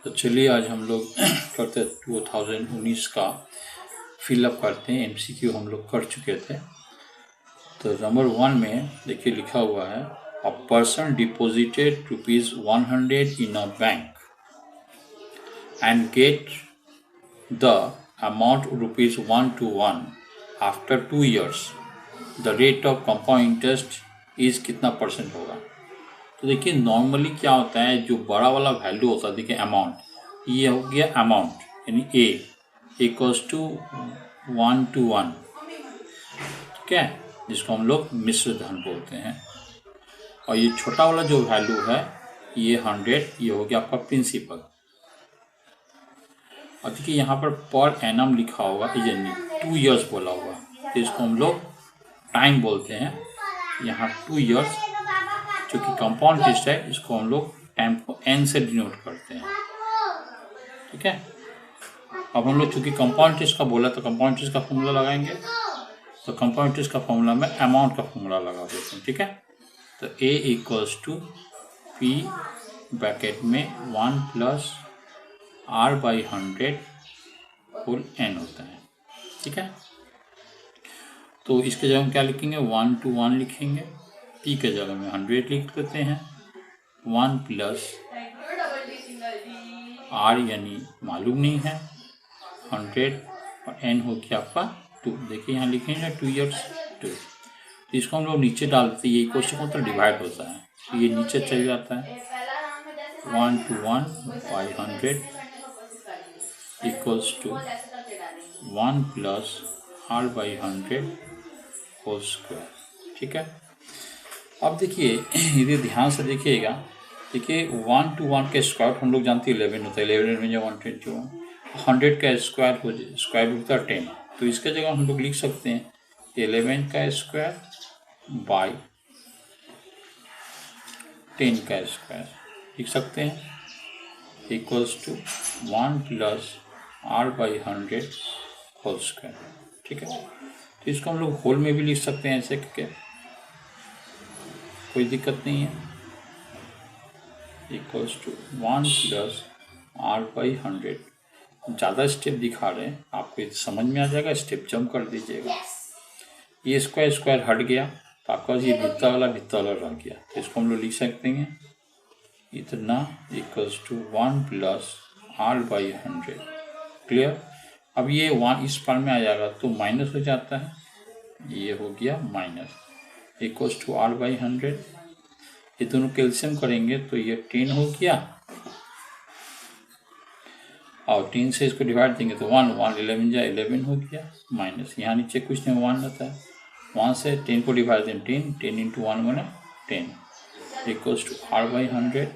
तो चलिए आज हम लोग करते 2019 का फिलअप करते हैं। एमसीक्यू हम लोग कर चुके थे। तो नंबर 1 में देखिए लिखा हुआ है, a person deposited ₹100 in a bank and get the amount ₹1 after 2 years। The rate of compound interest is कितना परसेंट होगा। तो देखिए नॉर्मली क्या होता है, जो बड़ा वाला वैल्यू होता है, देखिए अमाउंट, ये हो गया अमाउंट यानी ए इक्वल्स टू 1:1, ठीक है, जिसको हम लोग मिश्र धन बोलते हैं। और ये छोटा वाला जो वैल्यू है ये 100, ये हो गया आपका प्रिंसिपल। और देखिए यहाँ पर एनम लिखा होगा, यानी 2 years बोला हुआ, तो इसको हम लोग टाइम बोलते हैं। यहाँ 2 years जो कि कंपाउंड इंटरेस्ट है, इसको हम लोग टाइम को एन से डिनोट करते हैं, ठीक है। अब हम लोग चूंकि कंपाउंड इंटरेस्ट का बोला तो कंपाउंड इंटरेस्ट का फॉर्मूला लगाएंगे, तो कंपाउंड इंटरेस्ट का फॉर्मूला में अमाउंट का फॉर्मूला लगा देते हैं, ठीक है। तो ए इक्वल्स टू पी ब्रैकेट में 1 + R/100 होल n होता है, ठीक है। तो इसके जगह हम क्या लिखेंगे, 1 to 1 लिखेंगे, p के जगह में 100 लिख लेते हैं। 1 + R यानी मालूम नहीं है 100 और n हो गया आपका 2। देखिए यहाँ लिखेंगे 2 years 2। तो इसको हम लोग नीचे डालते हैं, ये क्वेश्चन को तो डिवाइड होता है, तो ये नीचे चल जाता है। 1 to 1 by 100 equals to 1 + R/100 whole square, ठीक है। अब देखिए यदि ध्यान से देखिएगा, देखिए 1 to 1 के स्क्वायर हम लोग जानते हैं 11 होता है, 11 में 121, 100 का स्क्वायर होता है 10। तो इसके जगह हम लोग लिख सकते हैं 11 का स्क्वायर बाई 10 का स्क्वायर लिख सकते हैं, equals to 1 + R/100 whole square, ठीक है। तो इसको हम लोग होल में भी लिख सकते हैं ऐसे करके, कोई दिक्कत नहीं है, इक्वल्स टू 1 + R/100। ज़्यादा स्टेप दिखा रहे हैं, आपको ये समझ में आ जाएगा, स्टेप जंप कर दीजिएगा। ये स्क्वायर हट गया तो आपका ये भित्ता वाला रह गया, तो इसको हम लोग लिख सकते हैं इतना, इक्वल्स टू 1 + R/100। क्लियर। अब ये 1 इस पार में आ जाएगा तो माइनस हो जाता है, ये हो गया माइनस, इक्वल्स टू R/100। ये दोनों कैल्शियम करेंगे तो ये 10 हो गया, और 10 से इसको डिवाइड देंगे तो 1 11 जा 11 हो गया, माइनस यहाँ नीचे कुछ नहीं 1 रहता है, 1 से 10 को डिवाइड दें 10 इंटू 1 बने 10, इक्वल्स टू R/100,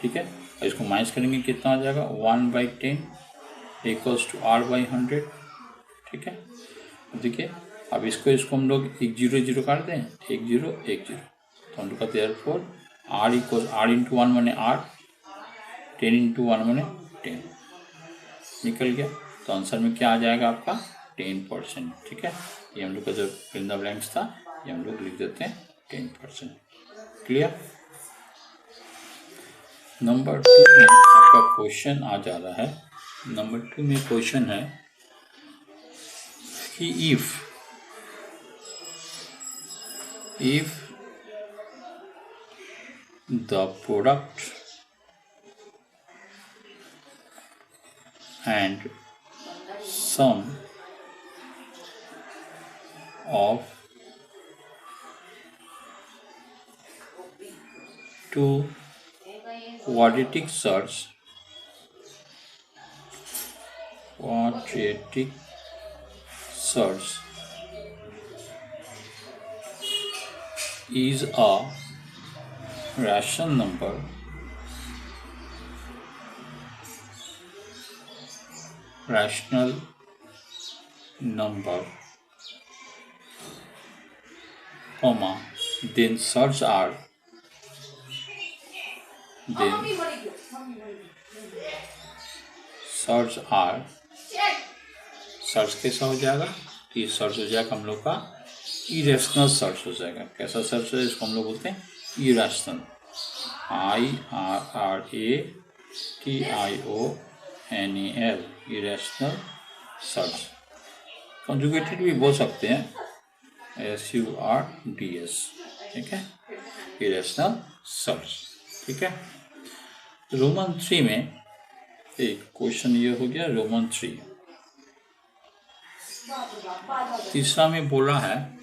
ठीक है। और इसको माइनस करेंगे कितना आ जाएगा 1/10 इक्वल्स टू R/100, ठीक है। देखिए अब इसको हम लोग 1 0 0 काट दें, 1 0 1 0, तो हम लोग का therefore R equal R into 1 बने R, 10 इंटू 1 बने 10, निकल गया। तो आंसर में क्या आ जाएगा आपका 10%, ठीक है। ये हम लोग का जो फिल द ब्लैंक्स था ये हम लोग लिख देते हैं 10%। क्लियर। नंबर 2 में आपका क्वेश्चन आ जा रहा है। नंबर 2 में क्वेश्चन है कि if the product and sum of two quadratic surds is a rational number, comma, then surds are search कैसा हो जाएगा, तो ये सर्च हो जाएगा हम लोग का इरेशनल सर्च हो जाएगा। कैसा सर्च है, इसको हम लोग बोलते हैं irrational, IRRA TIONAL, irrational search. Conjugated भी बोल सकते हैं, SURDS, ठीक है, इरेशनल सर्च, ठीक है। रोमन 3 में एक क्वेश्चन ये हो गया, रोमन 3। तीसरा में बोला है,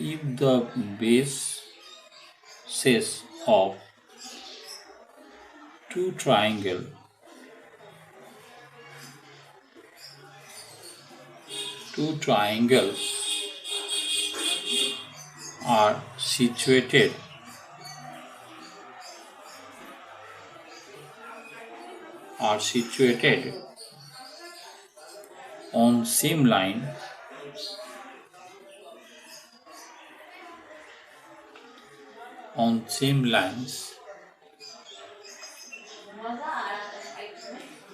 if the bases of two triangles are situated on same line,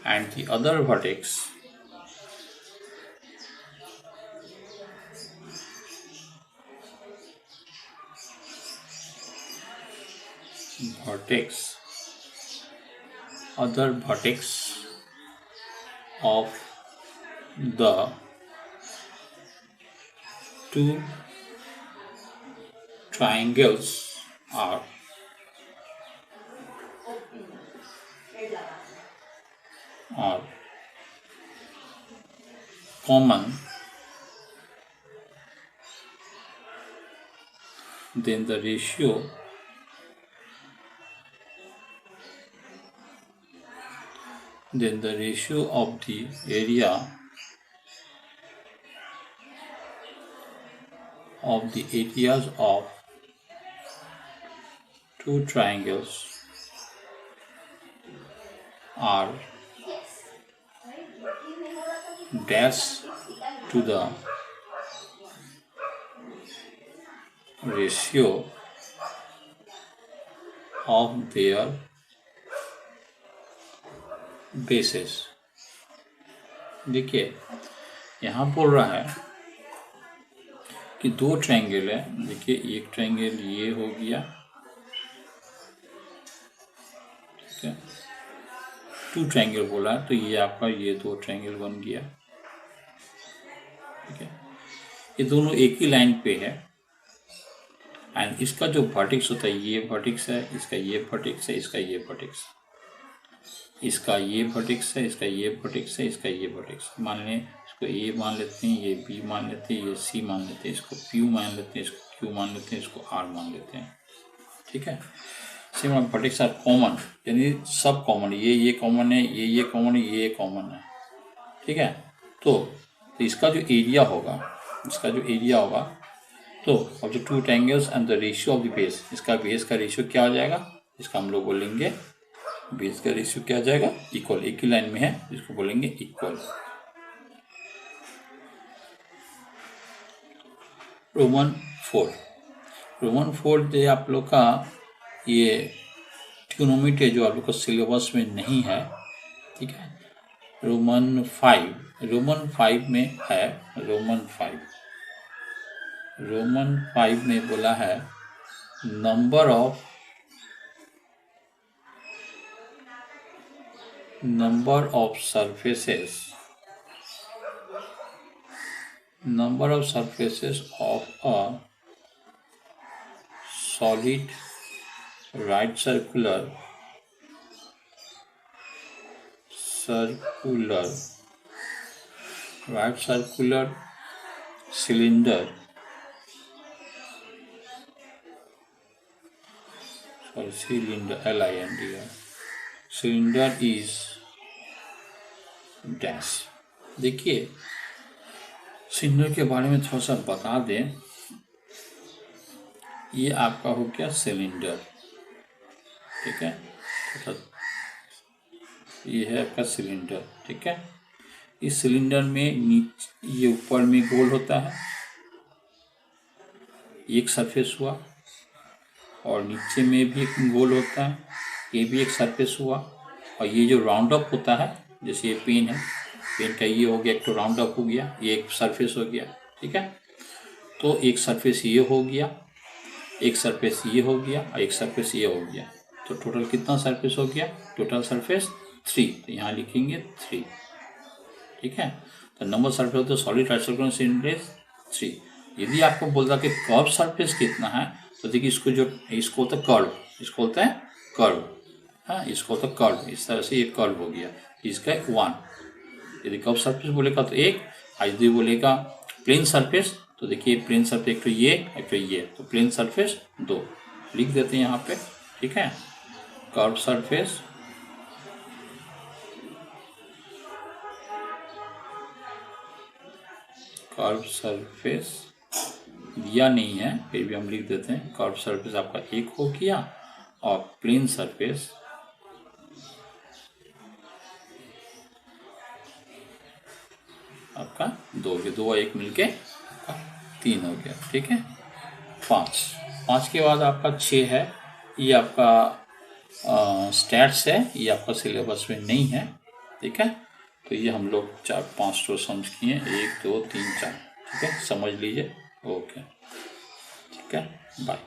and the other vertex of the two triangles are common, then the ratio of the area of the areas of two triangles are dash to the ratio of their bases। देखिए यहाँ बोल रहा है कि दो triangle है। देखिए एक ट्रायंगल ये हो गया, ठीक है, टू ट्रायंगल बोला है, तो ये आपका ये दो ट्रायंगल बन गया, ठीक है। ये दोनों एक ही लाइन पे है, एंड इसका जो वर्टेक्स होता है, ये वर्टेक्स है, इसका ये वर्टेक्स है, इसका ये वर्टेक्स, इसका ये वर्टेक्स है, इसका ये वर्टेक्स है, इसका ये वर्टेक्स। मान लें इसको ए मान लेते हैं, ये बी मान लेते हैं, ये सी मान लेते हैं, इसको पी मान लेते हैं, इसको क्यू मान लेते हैं, इसको आर मान लेते हैं, ठीक है। सेम वर्टेक्स आर कॉमन, यानी सब कॉमन, ये कॉमन है, ये कॉमन है, ये कॉमन है, ठीक है। तो इसका जो एरिया होगा, तो of the two triangles and the ratio of the base, इसका बेस का रेशियो क्या हो जाएगा, इसका हम लोग बोलेंगे बेस का रेशियो क्या आ जाएगा, इक्वल। एक ही लाइन में है, इसको बोलेंगे इक्वल। रोमन 4 जो आप लोग का ये ट्रिग्नोमेट्री जो आप लोग का सिलेबस में नहीं है, ठीक है। रोमन 5 में है, रोमन 5 में बोला है number of surfaces of a solid right circular cylinder cylinder is dash। देखिए सिलेंडर के बारे में थोड़ा सा बता दें। ये आपका हो गया सिलेंडर, ठीक है, ये है आपका सिलेंडर, ठीक है। इस सिलेंडर में नीचे ये ऊपर में गोल होता है, एक सरफेस हुआ, और नीचे में भी एक गोल होता है, ये भी एक सरफेस हुआ, और ये जो राउंड अप होता है, जैसे ये पेन है, पेन का ये हो गया, एक तो राउंड अप हो गया, ये एक सरफेस हो गया, ठीक है। तो एक सरफेस ये हो गया, एक सरफेस ये हो गया और एक सरफेस ये हो गया, तो टोटल कितना सरफेस हो गया? टोटल सरफेस 3, तो यहाँ लिखेंगे 3। ठीक है, तो number surface of the solid right circular cylinder 3। यदि आपको बोलता कि कर्व सरफेस कितना है, तो देखिए इसको होता है कर्व, इसको होता है कर्व, हाँ इसको होता है कर्व, इस तरह से ये कर्व हो गया, इसका 1। यदि कर्व सरफेस बोलेगा तो 1, यदि बोलेगा प्लेन सरफेस तो देखिए प्लेन सरफेस एक तो ये एक तो ये, तो प्लेन सरफेस 2 लिख देते हैं यहाँ पे। ठीक है, कर्व सरफेस दिया नहीं है, फिर भी हम लिख देते हैं कर्व सरफेस आपका 1 हो गया और प्लेन सरफेस आपका 2 के 2 और 1 मिलके 3 हो गया। ठीक है, 5 के बाद आपका 6 है, ये आपका स्टैट्स है, ये आपका सिलेबस में नहीं है। ठीक है, तो ये हम लोग 4-5 तो समझ किए, 1 2 3 4। ठीक है, समझ लीजिए। ओके, ठीक है, बाय।